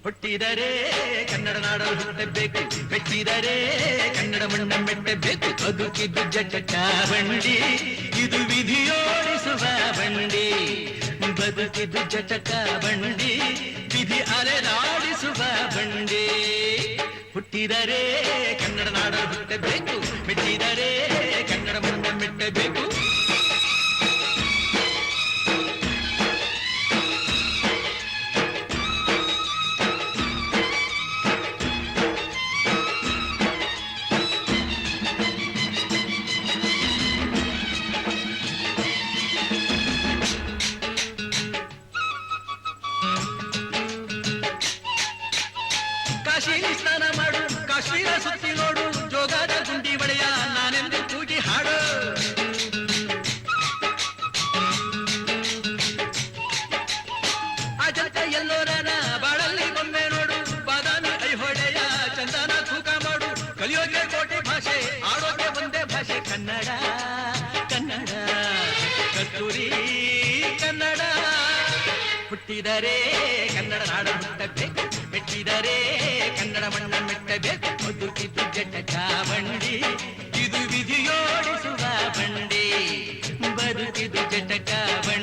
ಹುಟ್ಟಿದರೆ ಕನ್ನಡ ನಾಡಲು ಹುಟ್ಟಬೇಕು, ಮೆಟ್ಟಿದರೆ ಕನ್ನಡ ಮಣ್ಣ ಮೆಟ್ಟಬೇಕು. ಬದುಕಿದ್ದು ಜಟಕ ಬಂಡಿ, ಇದು ವಿಧಿಯೋಡಿಸುವ ಬಂಡಿ. ಬದುಕಿದ್ದು ಜಟಕ ಬಂಡಿ, ವಿಧಿ ಅಲೆದಾಡಿಸುವ ಬಂಡಿ. ಹುಟ್ಟಿದರೆ ಕನ್ನಡ ನಾಡಲು ಹುಟ್ಟಬೇಕು, ಮೆಟ್ಟಿದರೆ ಕನ್ನಡ ಮಣ್ಣ ಮೆಟ್ಟಬೇಕು. ಕಾಶಿ ಸ್ನಾನ ಮಾಡು, ಕಾಶ್ಮೀರ ಸುತ್ತಿ ನೋಡು, ಜೋಗದ ಗುಂಡಿ ಒಡೆಯ ನಾನೆಂದು ಕೂಗಿ ಹಾಡು. ಅಜಂತ ಎಲ್ಲೋರನ ಬಾಳಲ್ಲಿ ಬೊಮ್ಮೆ ನೋಡು, ಬಾದಾಮಿ ಐಹೊಳೆಯ ಚಂದನ ತೂಕ ಮಾಡು. ಕಲಿಯೋಕೆ ಕೋಟೆ ಭಾಷೆ, ಆಡೋಕೆ ಒಂದೇ ಭಾಷೆ ಕನ್ನಡ. ಕನ್ನಡ ಕಸ್ತೂರಿ ಕನ್ನಡ. ಹುಟ್ಟಿದರೆ ಕನ್ನಡ ನಾಡ ಹುಟ್ಟಬೇಕು, ಮೆಟ್ಟಿದರೆ ಕನ್ನಡ ಮಣ್ಣ ಮೆಟ್ಟಬೇಕು. ಬದುಕಿದ್ದು ಜಟಕ ಬಂಡಿ, ಇದು ವಿಧಿಯೋಡಿಸುವ ಬಂಡಿ. ಬದುಕಿದ್ದು ಜಟಕ ಬಂಡಿ.